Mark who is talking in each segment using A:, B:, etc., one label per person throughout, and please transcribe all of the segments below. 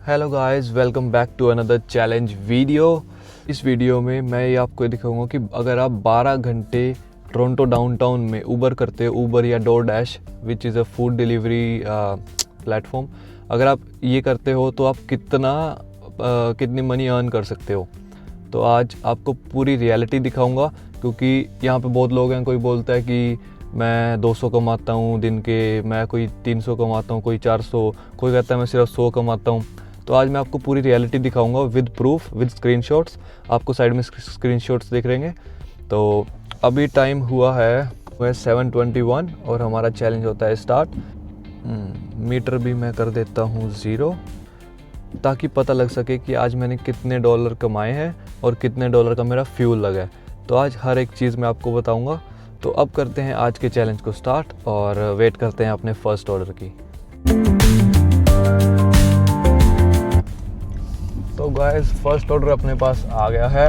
A: Hello guys, welcome back to another challenge video. इस video में मैं ये आपको दिखाऊंगा कि अगर आप 12 घंटे टोरंटो डाउनटाउन में ऊबर करते हो, ऊबर या door dash which is a food delivery platform, अगर आप ये करते हो तो आप कितनी मनी अर्न कर सकते हो। तो आज आपको पूरी रियलिटी दिखाऊंगा, क्योंकि यहाँ पे बहुत लोग हैं, कोई बोलता है कि मैं 200 कमाता हूँ दिन के, मैं कोई 300 कमाता हूँ, कोई 400, कोई कहता है मैं सिर्फ 100 कमाता हूँ। तो आज मैं आपको पूरी रियलिटी दिखाऊंगा विद प्रूफ, विद स्क्रीनशॉट्स। आपको साइड में स्क्रीनशॉट्स दिख रहेंगे। तो अभी टाइम हुआ है 7:21 और हमारा चैलेंज होता है स्टार्ट। मीटर भी मैं कर देता हूँ 0, ताकि पता लग सके कि आज मैंने कितने डॉलर कमाए हैं और कितने डॉलर का मेरा फ्यूल लगा है। तो आज हर एक चीज़ मैं आपको बताऊँगा। तो अब करते हैं आज के चैलेंज को स्टार्ट और वेट करते हैं अपने फर्स्ट ऑर्डर की। तो गाइस, फर्स्ट ऑर्डर अपने पास आ गया है।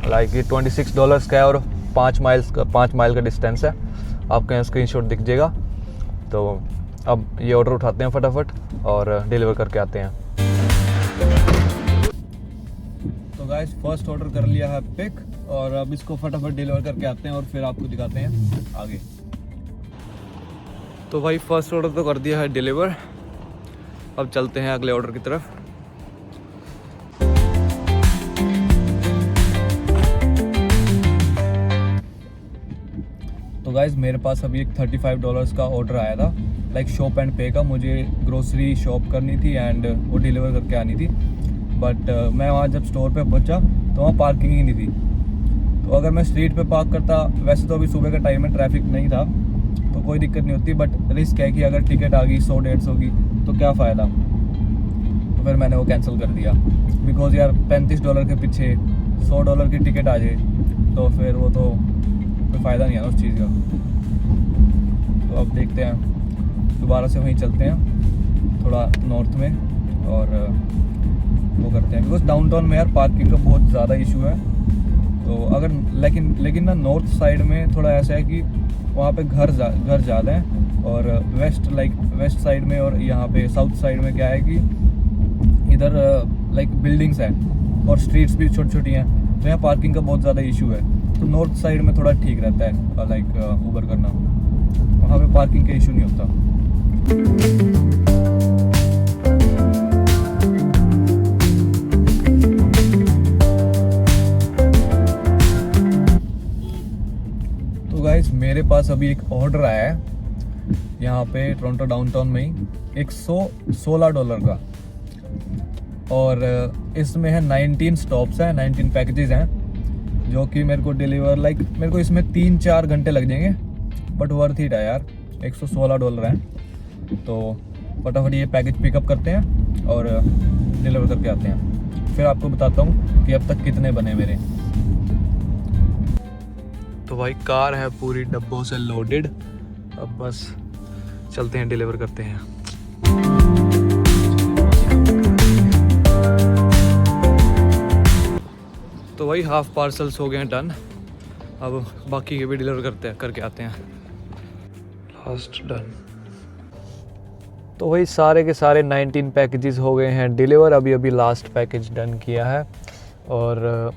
A: लाइक ये $26 का है और 5 माइल का डिस्टेंस है। आपको यहाँ स्क्रीनशॉट दिख जाएगा। तो अब ये ऑर्डर उठाते हैं फटाफट और डिलीवर करके आते हैं। तो गाइस, फर्स्ट ऑर्डर कर लिया है पिक और अब इसको फटाफट डिलीवर करके आते हैं और फिर आपको दिखाते हैं आगे। तो भाई, फर्स्ट ऑर्डर तो कर दिया है डिलीवर। अब चलते हैं अगले ऑर्डर की तरफ। तो गाइज, मेरे पास अभी एक $35 का ऑर्डर आया था, लाइक शॉप एंड पे का। मुझे ग्रोसरी शॉप करनी थी एंड वो डिलीवर करके आनी थी। बट मैं वहाँ जब स्टोर पे पहुँचा तो वहाँ पार्किंग ही नहीं थी। तो अगर मैं स्ट्रीट पे पार्क करता, वैसे तो अभी सुबह का टाइम है, ट्रैफिक नहीं था, तो कोई दिक्कत नहीं होती। बट रिस्क है कि अगर टिकट आ गई 100-150 की तो क्या फ़ायदा। तो फिर मैंने वो कैंसिल कर दिया, बिकॉज यार $35 के पीछे $100 की टिकट आ जाए तो फिर वो तो कोई फ़ायदा नहीं है ना उस चीज़ का। तो अब देखते हैं, दोबारा से वहीं चलते हैं थोड़ा नॉर्थ में और वो करते हैं, बिकॉज डाउनटाउन में यार पार्किंग का बहुत ज़्यादा इशू है। तो अगर लेकिन ना नॉर्थ साइड में थोड़ा ऐसा है कि वहाँ पे घर ज़्यादा हैं और वेस्ट साइड में और यहाँ पे साउथ साइड में क्या है कि इधर लाइक बिल्डिंग्स हैं और स्ट्रीट्स भी छोटी छोटी हैं, तो यहाँ पार्किंग का बहुत ज़्यादा इशू है। तो नॉर्थ साइड में थोड़ा ठीक रहता है लाइक ऊबर करना, वहाँ पे पार्किंग का इशू नहीं होता। तो गाइस, मेरे पास अभी एक ऑर्डर आया है यहाँ पे टोरंटो डाउनटाउन में ही $116 का, और इसमें है 19 स्टॉप्स हैं, 19 पैकेजेस हैं, जो कि मेरे को डिलीवर मेरे को इसमें 3-4 घंटे लग जाएंगे, बट वर्थ इट है यार। $116 है। तो फटाफट ये पैकेज पिकअप करते हैं और डिलीवर करके आते हैं। फिर आपको बताता हूँ कि अब तक कितने बने मेरे। तो भाई, कार है पूरी डब्बों से लोडेड। अब बस चलते हैं, डिलीवर करते हैं। तो भाई, हाफ पार्सल्स हो गए हैं डन। अब बाकी के भी डिलीवर करके आते हैं। Last done. तो भाई, सारे के सारे 19 पैकेजेस हो गए हैं डिलीवर। अभी लास्ट पैकेज डन किया है और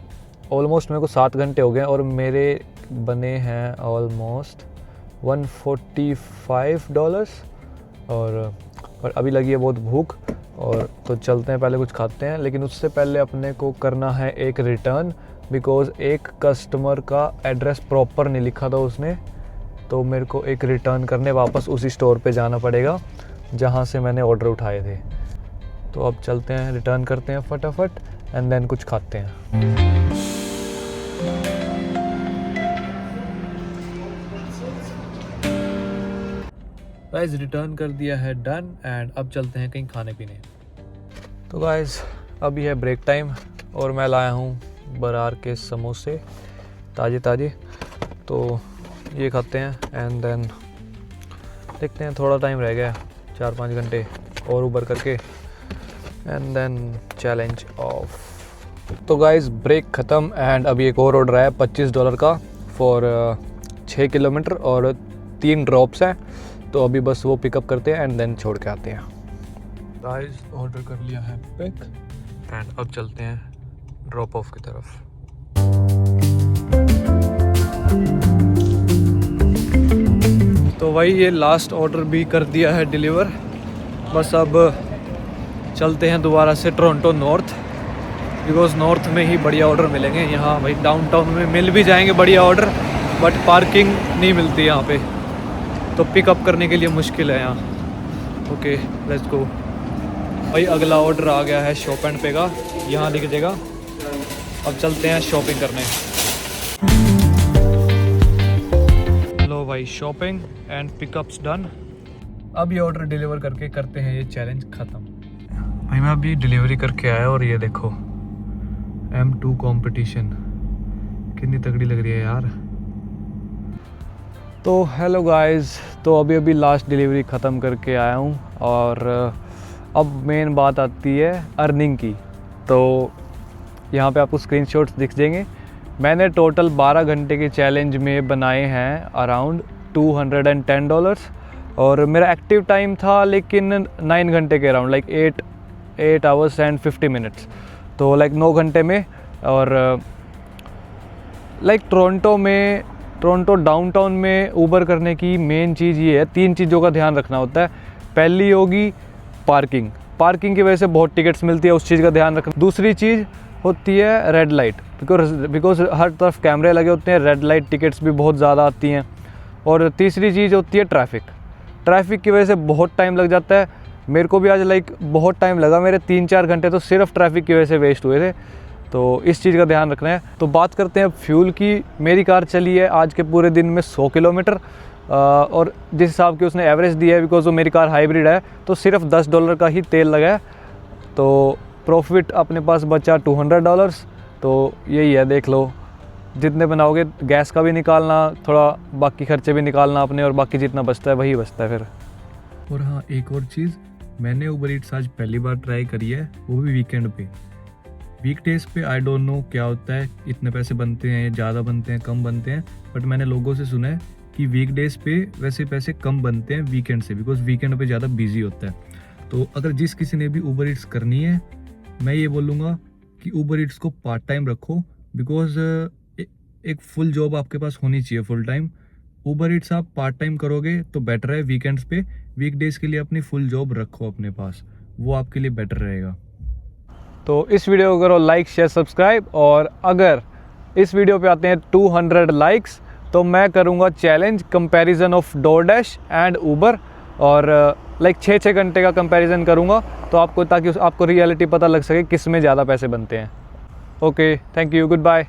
A: ऑलमोस्ट मेरे को 7 घंटे हो गए और मेरे बने हैं ऑलमोस्ट $145। और अभी लगी है बहुत भूख, और तो चलते हैं, पहले कुछ खाते हैं। लेकिन उससे पहले अपने को करना है एक रिटर्न, बिकॉज़ एक कस्टमर का एड्रेस प्रॉपर नहीं लिखा था उसने। तो मेरे को एक रिटर्न करने वापस उसी स्टोर पे जाना पड़ेगा जहाँ से मैंने ऑर्डर उठाए थे। तो अब चलते हैं, रिटर्न करते हैं फटाफट एंड देन कुछ खाते हैं। गाइस, रिटर्न कर दिया है डन एंड अब चलते हैं कहीं खाने पीने। तो गाइस, अभी है ब्रेक टाइम और मैं लाया हूँ बरार के समोसे ताज़े। तो ये खाते हैं एंड देन देखते हैं, थोड़ा टाइम रह गया, 4-5 घंटे और ऊबर करके एंड देन चैलेंज ऑफ। तो गाइस, ब्रेक ख़त्म एंड अभी एक और ऑर्डर आया $25 का फॉर 6 किलोमीटर और 3 ड्रॉप्स हैं। तो अभी बस वो पिकअप करते हैं एंड देन छोड़ के आते हैं। गाइस ऑर्डर कर लिया है पिक एंड अब चलते हैं ड्रॉप ऑफ की तरफ। तो भाई ये लास्ट ऑर्डर भी कर दिया है डिलीवर। बस अब चलते हैं दोबारा से टोरंटो नॉर्थ, बिकॉज़ नॉर्थ में ही बढ़िया ऑर्डर मिलेंगे। यहाँ भाई डाउनटाउन में मिल भी जाएंगे बढ़िया ऑर्डर, बट पार्किंग नहीं मिलती यहाँ पे, तो पिकअप करने के लिए मुश्किल है यहाँ। Okay let's go. भाई अगला ऑर्डर आ गया है शॉप एंड पे का, यहाँ दिख जाएगा। अब चलते हैं शॉपिंग करने। लो भाई शॉपिंग एंड पिकअप्स डन। अब ये ऑर्डर डिलीवर करके करते हैं ये चैलेंज ख़त्म। भाई मैं अभी डिलीवरी करके आया और ये देखो M2 कंपटीशन कितनी तगड़ी लग रही है यार। तो हेलो गाइस, तो अभी लास्ट डिलीवरी ख़त्म करके आया हूँ और अब मेन बात आती है अर्निंग की। तो यहाँ पे आपको स्क्रीनशॉट्स दिख जाएंगे। मैंने टोटल 12 घंटे के चैलेंज में बनाए हैं अराउंड $210 और मेरा एक्टिव टाइम था लेकिन 9 घंटे के around, like 8 hours and 50 minutes, तो लाइक 9 घंटे में। और लाइक टोरंटो डाउनटाउन में ऊबर करने की मेन चीज़ ये है, 3 चीज़ों का ध्यान रखना होता है। पहली होगी पार्किंग की वजह से बहुत टिकट्स मिलती है, उस चीज़ का ध्यान रखना। दूसरी चीज़ होती है रेड लाइट, बिकॉज हर तरफ कैमरे लगे होते हैं, रेड लाइट टिकट्स भी बहुत ज़्यादा आती हैं। और तीसरी चीज़ होती है ट्रैफिक की वजह से बहुत टाइम लग जाता है। मेरे को भी आज लाइक बहुत टाइम लगा, मेरे 3-4 घंटे तो सिर्फ ट्रैफिक की वजह से वेस्ट हुए थे, तो इस चीज़ का ध्यान रखना है। तो बात करते हैं फ्यूल की। मेरी कार चली है आज के पूरे दिन में 100 किलोमीटर और जिस हिसाब की उसने एवरेज दी है, बिकॉज वो मेरी कार हाइब्रिड है, तो सिर्फ $10 का ही तेल लगा है, तो प्रॉफिट अपने पास बचा $200। तो यही है, देख लो जितने बनाओगे गैस का भी निकालना, थोड़ा बाकी खर्चे भी निकालना अपने, और बाकी जितना बचता है वही बचता है फिर। और हाँ एक और चीज़, मैंने उबर ईट्स आज पहली बार ट्राई करी है, वो भी वीकेंड पे। वीकडेज पे आई डोंट नो क्या होता है, इतने पैसे बनते हैं, ज़्यादा बनते हैं, कम बनते हैं, बट मैंने लोगों से सुना है कि वीकडेज पे वैसे पैसे कम बनते हैं वीकेंड से, बिकॉज वीकेंड पे ज़्यादा बिजी होता है। तो अगर जिस किसी ने भी उबर ईट्स करनी है, मैं ये बोलूँगा कि उबर ईट्स को पार्ट टाइम रखो, बिकॉज एक फुल जॉब आपके पास होनी चाहिए फुल टाइम। उबर ईट्स आप पार्ट टाइम करोगे तो बेटर है वीकेंड्स पे। वीकडेज के लिए अपनी फुल जॉब रखो अपने पास, वो आपके लिए बेटर रहेगा। तो इस वीडियो को करो लाइक, शेयर, सब्सक्राइब, और अगर इस वीडियो पे आते हैं 200 लाइक्स तो मैं करूँगा challenge comparison of DoorDash and Uber, और लाइक 6-6 घंटे का कंपैरिजन करूँगा, तो आपको, ताकि आपको रियलिटी पता लग सके किस में ज़्यादा पैसे बनते हैं। Okay, thank you, good bye.